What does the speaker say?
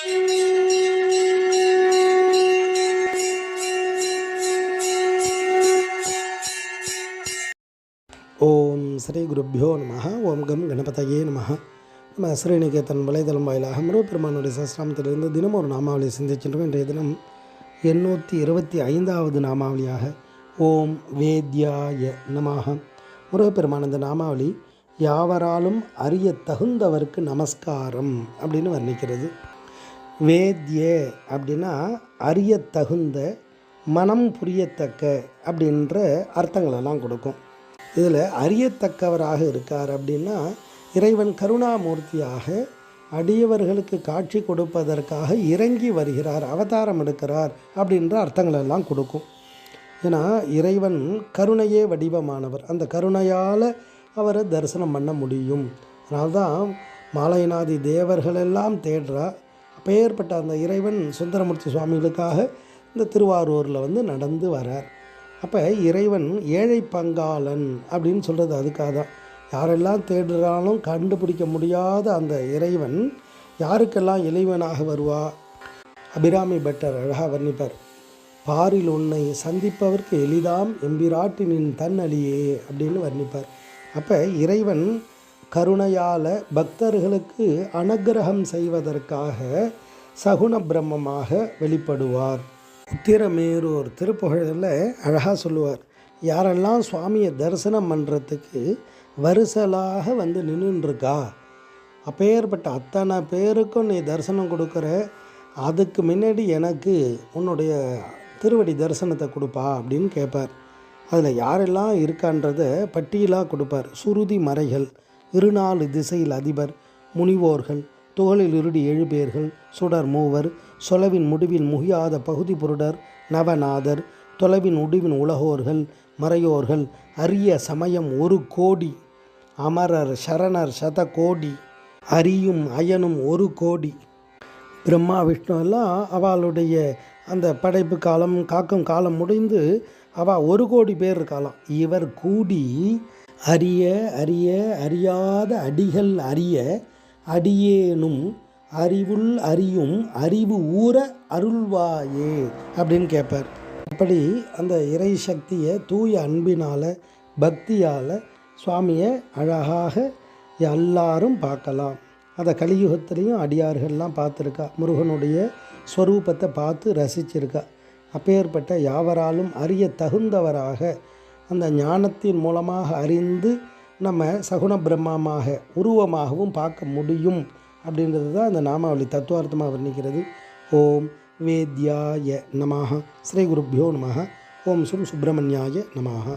ஓம் ஸ்ரீ குருப்பியோ நம. ஓம் கம் கணபதையே நம. நம்ம ஸ்ரீநிகேதன் வலைதளம் வாயிலாக முருகப்பெருமானுடைய சஹஸ்ரநாமத்திலிருந்து தினம் ஒரு நாமாவளியை சிந்திக்கின்றோம். இன்றைய தினம் 825வது நாமாவளியாக ஓம் வேத்யாய நமஹ. முருகப்பெருமான் இந்த நாமாவளி யாவராலும் அறிய தகுந்தவருக்கு நமஸ்காரம் அப்படின்னு வர்ணிக்கிறது. வேத்ய அப்படின்னா அறிய தகுந்த, மனம் புரியத்தக்க அப்படின்ற அர்த்தங்களெல்லாம் கொடுக்கும். இதில் அறியத்தக்கவராக இருக்கார் அப்படின்னா இறைவன் கருணாமூர்த்தியாக அடியவர்களுக்கு காட்சி கொடுப்பதற்காக இறங்கி வருகிறார், அவதாரம் எடுக்கிறார் அப்படின்ற அர்த்தங்களெல்லாம் கொடுக்கும். ஏன்னா இறைவன் கருணையே வடிவமானவர், அந்த கருணையால் அவரை தரிசனம் பண்ண முடியும். அதனால்தான் மாலையநாதி தேவர்களெல்லாம் தேடுறா. அப்பேற்பட்ட அந்த இறைவன் சுந்தரமூர்த்தி சுவாமிகளுக்காக இந்த திருவாரூரில் நடந்து வரார். அப்போ இறைவன் ஏழை பங்காளன் அப்படின்னு சொல்கிறது அதுக்காக தான். யாரெல்லாம் தேடுறாலும் கண்டுபிடிக்க முடியாத அந்த இறைவன் யாருக்கெல்லாம் இறைவனாக வருவா? அபிராமி பட்டர் அழகாக வர்ணிப்பார். பாரில் உன்னை சந்திப்பவர்க்கு எளிதாம் எம்பிராட்டினின் தன் அழியே அப்படின்னு வர்ணிப்பார். அப்போ இறைவன் கருணையால் பக்தர்களுக்கு அனுக்கிரகம் செய்வதற்காக சகுண பிரம்மமாக வெளிப்படுவார். உத்திரமேரூர் திருப்புகழில் அழகாக சொல்லுவார், யாரெல்லாம் சுவாமியை தரிசனம் பண்ணுறதுக்கு வரிசலாக நின்றுருக்கா, அப்பேற்பட்ட அத்தனை பேருக்கும் நீ தரிசனம் கொடுக்குற, அதுக்கு முன்னாடி எனக்கு உன்னுடைய திருவடி தரிசனத்தை கொடுப்பா அப்படின்னு கேட்பார். அதில் யாரெல்லாம் இருக்கான்றதை பட்டியலாக கொடுப்பார். சுருதி மறைகள், இருநாலு திசையில் அதிபர், முனிவோர்கள், துகளில் இருடி 7 பேர்கள், சுடர் மூவர், சொலவின் முடிவில் முகியாத பகுதி புருடர், நவநாதர், தொலைவின் உடிவின் உலகோர்கள், மறையோர்கள், அரிய சமயம் 1 கோடி, அமரர் சரணர் 100 கோடி, அரியும் அயனும் 1 கோடி. பிரம்மா விஷ்ணு எல்லாம் அவளுடைய அந்த படைப்பு காலம் காக்கும் காலம் முடிந்து அவள் 1 கோடி பேர் இருக்கலாம். இவர் கூடி அறிய அறிய அறியாத அடிகள் அறிய அடியேனும் அறிவுள் அறியும் அறிவு ஊற அருள்வாயே அப்படின்னு கேட்பார். அப்படி அந்த இறை சக்தியை தூய அன்பினால் பக்தியால் சுவாமியை அழகாக எல்லாரும் பார்க்கலாம். அதை கலியுகத்திலையும் அடியார்கள்லாம் பார்த்துருக்கா, முருகனுடைய ஸ்வரூபத்தை பார்த்து ரசிச்சிருக்கா. அப்பேற்பட்ட யாவராலும் அறிய தகுந்தவராக அந்த ஞானத்தின் மூலமாக அறிந்து நம்ம சகுண பிரம்மமாக உருவமாகவும் பார்க்க முடியும் அப்படின்றது தான் அந்த நாமாவளி தத்துவார்த்தமாக வர்ணிக்கிறது. ஓம் வேத்யாய நமஹ. ஸ்ரீ குருப்பியோ நமஹ. ஓம் சுப்ரமணியாய நமஹ.